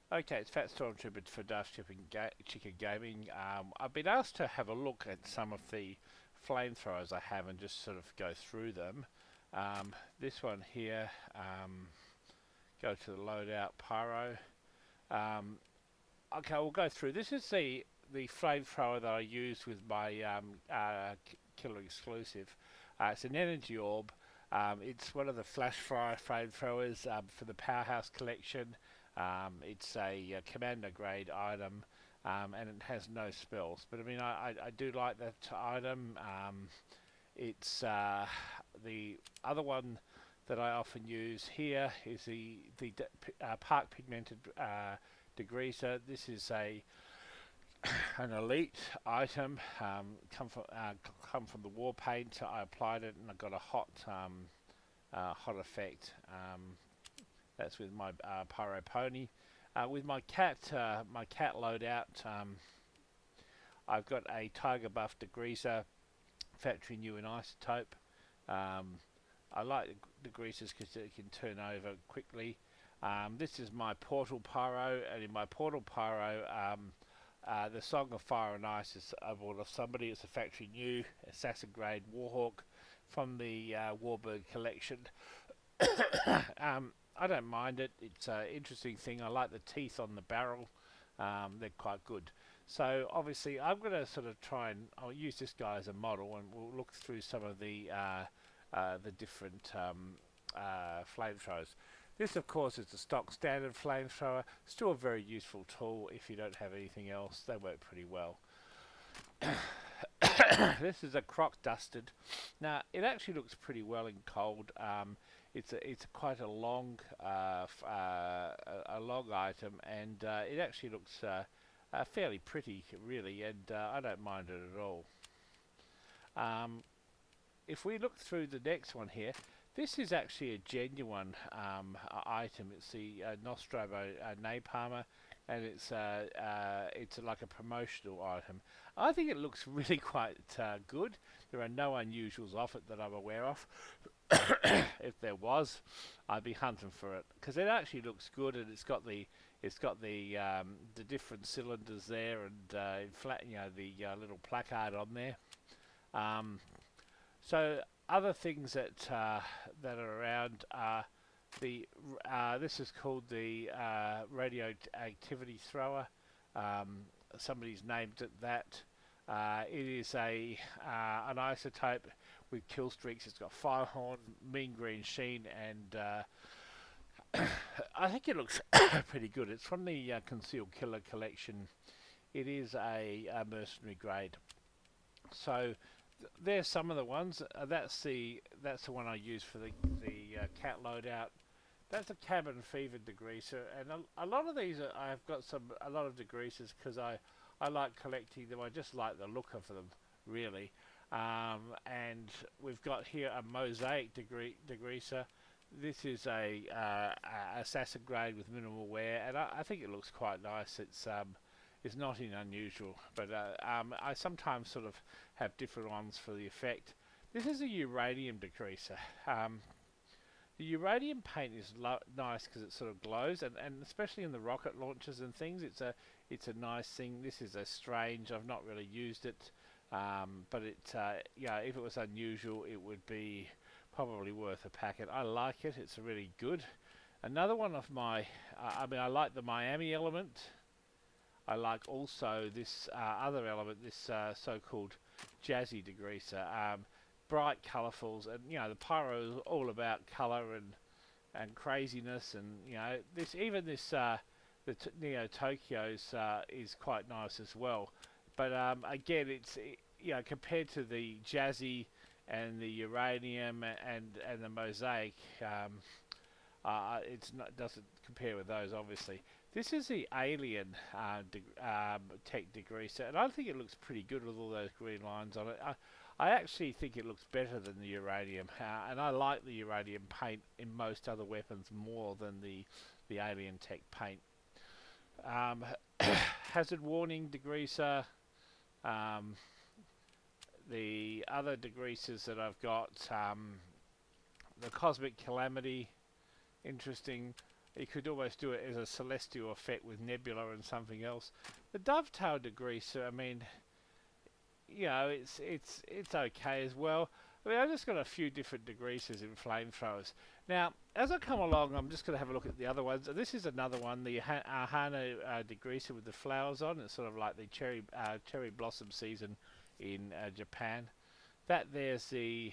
Okay, it's Fat Stormtrooper for Darth Chicken Gaming. I've been asked to have a look at some of the flamethrowers I have and just sort of go through them. This one here, go to the loadout Pyro. Um, okay, we'll go through. This is the flamethrower that I use with my killer exclusive. It's an energy orb. It's one of the flash fire flamethrowers for the Powerhouse collection. It's a commander grade item, and it has no spells. But I mean, I do like that item. It's the other one that I often use here is the Park Pigmented Degreaser. This is a an elite item. Come from the war paint. I applied it and I got a hot effect. That's with my Pyro pony. With my cat loadout, I've got a Tiger Buff Degreaser, factory new in isotope. I like the degreasers because it can turn over quickly. This is my Portal Pyro, and in my Portal Pyro, the Song of Fire and Ice is I bought off somebody. It's a factory new assassin grade Warhawk from the Warbird collection. I don't mind it. It's an interesting thing. I like the teeth on the barrel. They're quite good. So obviously I'm going to sort of I'll use this guy as a model, and we'll look through some of the different flamethrowers. This of course is the stock standard flamethrower. Still a very useful tool if you don't have anything else. They work pretty well. This is a croc dusted. Now it actually looks pretty well in cold. It's quite a long item, and it actually looks fairly pretty, really, and I don't mind it at all. If we look through the next one here, this is actually a genuine item. It's the Nostromo Napalmer, and it's like a promotional item. I think it looks really quite good. There are no unusuals off it that I'm aware of. If there was, I'd be hunting for it because it actually looks good, and it's got the different cylinders there, and flat, the little placard on there. Um, so other things that are around are the this is called the radioactivity thrower. Somebody's named it that. It is an isotope with kill streaks. It's got firehorn, mean green sheen, and I think it looks pretty good. It's from the Concealed Killer collection. It is a mercenary grade. So there's some of the ones. That's the one I use for the cat loadout. That's a cabin fever degreaser, and a lot of these I've got a lot of degreasers because I like collecting them. I just like the look of them, really. And we've got here a mosaic degreaser. This is a assassin grade with minimal wear, and I think it looks quite nice. It's nothing unusual, but I sometimes sort of have different ones for the effect. This is a uranium degreaser. The uranium paint is nice because it sort of glows, and especially in the rocket launchers and things, it's a nice thing. This is a strange. I've not really used it, but if it was unusual, it would be probably worth a packet. I like it. It's really good. Another one of my, I like the Miami element. I like also this other element, this so-called jazzy degreaser. Bright colourfuls, and the pyro is all about colour and craziness, and the Neo Tokyo's is quite nice as well. But again, compared to the jazzy and the uranium and the mosaic, it's not doesn't compare with those, obviously. This is the alien tech degreaser, and I think it looks pretty good with all those green lines on it. I actually think it looks better than the uranium, and I like the uranium paint in most other weapons more than the alien tech paint. Hazard warning degreaser. Um, the other degreasers that I've got, the Cosmic Calamity, interesting. You could almost do it as a celestial effect with nebula and something else. The dovetail degreaser, I mean, you know, it's okay as well. I mean, I've just got a few different degreasers in flamethrowers. Now, as I come along, I'm just going to have a look at the other ones. This is another one, the Hana degreaser with the flowers on. It's sort of like the cherry blossom season in Japan. That there's the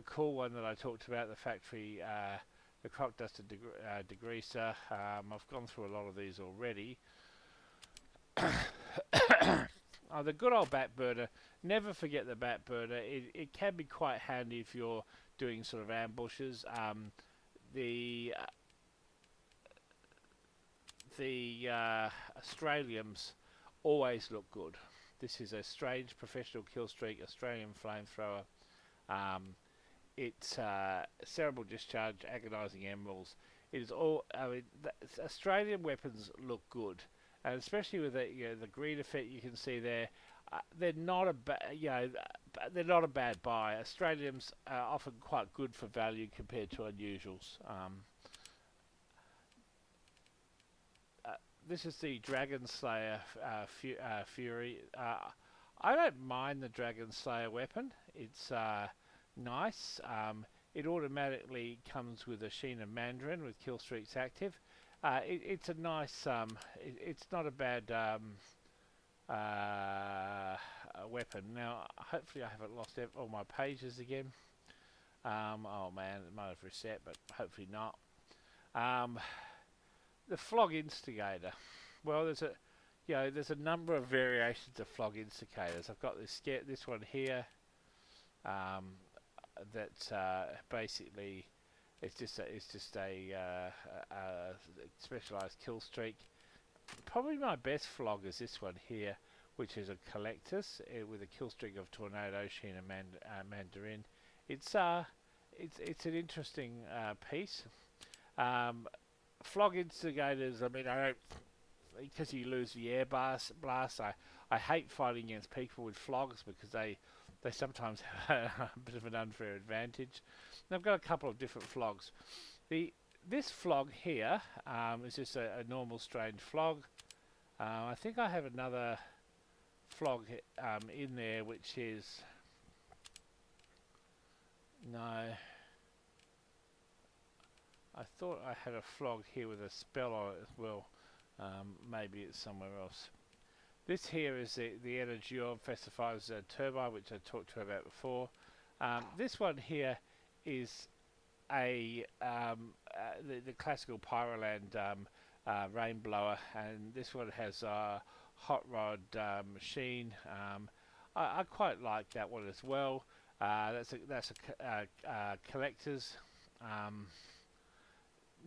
cool one that I talked about, the factory, the crock duster degreaser. I've gone through a lot of these already. Oh, the good old bat burner. Never forget the bat burner. It can be quite handy if you're doing sort of ambushes. The Australians always look good. This is a strange professional killstreak Australian flamethrower. It's cerebral discharge, agonising emeralds. It is all. I mean, Australian weapons look good, and especially with the the green effect you can see there. They're not a they're not a bad buy. Australians are often quite good for value compared to unusuals. This is the Dragon Slayer Fury. I don't mind the Dragon Slayer weapon. It's nice. It automatically comes with a Sheen of Mandarin with kill streaks active. It's a nice. It's not a bad weapon. Now, hopefully, I haven't lost all my pages again. Oh man, it might have reset, but hopefully not. The Flog Instigator. Well, there's a number of variations of Flog Instigators. I've got this one here. That basically it's just a specialized kill streak. Probably my best flog is this one here, which is a Collectus with a kill streak of Tornado, Sheen and Mandarin. It's an interesting piece. Flog Instigators, I mean, I don't, because you lose the air blast. I hate fighting against people with flogs because they sometimes have a bit of an unfair advantage. And I've got a couple of different flogs. This flog here is just a normal strange flog. I think I have another flog in there, which is no. I thought I had a flog here with a spell on it as well. Maybe it's somewhere else. This here is the Energy Orb Festifier's turbine, which I talked to you about before. This one here is the classical Pyroland rain blower, and this one has a hot rod machine. I quite like that one as well. That's a collector's.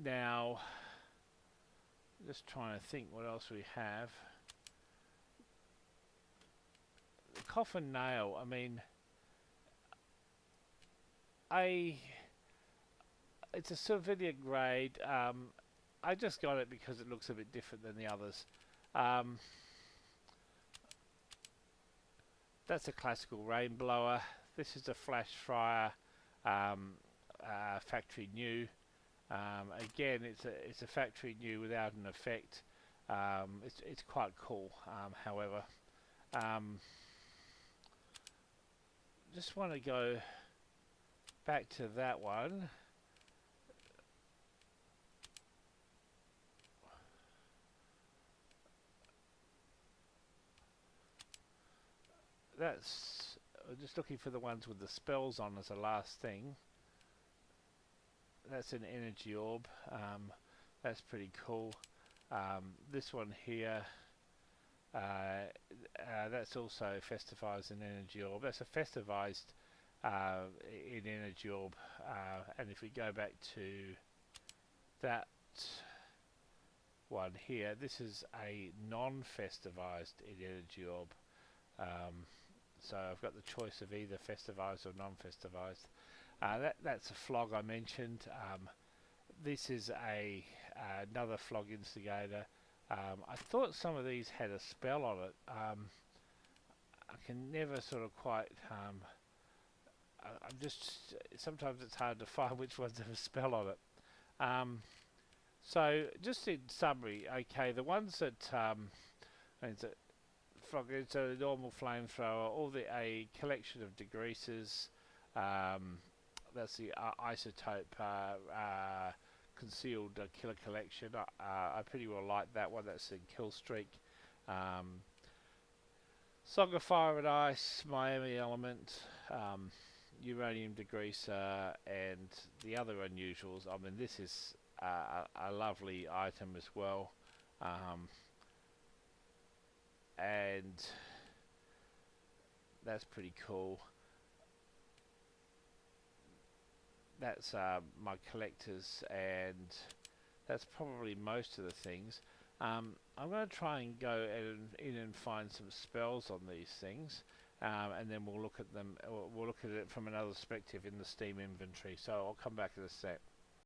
Now, just trying to think what else we have. The coffin nail. I mean, it's a civilian grade. I just got it because it looks a bit different than the others. That's a classical rain blower. This is a flash fryer, factory new. Again, it's a factory new without an effect. It's quite cool. However, just want to go back to that one. That's just looking for the ones with the spells on as the last thing. That's an energy orb. That's pretty cool. This one here, that's also festivized in energy orb. That's a festivized in energy orb. And if we go back to that one here, this is a non-festivized in energy orb. So I've got the choice of either festivized or non-festivized. That's a flog I mentioned. This is another flog instigator. I thought some of these had a spell on it. I can never sort of quite. I'm just sometimes it's hard to find which ones have a spell on it. So just in summary, okay, the ones that it's a, it's a normal flamethrower, all the a collection of degreasers. Um, that's the isotope concealed killer collection. I pretty well like that one. That's in kill streak. Um, Song of Fire and Ice, Miami Element, uranium degreaser, and the other unusuals. I mean, this is a lovely item as well, and that's pretty cool. That's my collectors, and that's probably most of the things. I'm going to try and go in and find some spells on these things, and then we'll look at them. We'll look at it from another perspective in the Steam inventory. So I'll come back in a sec.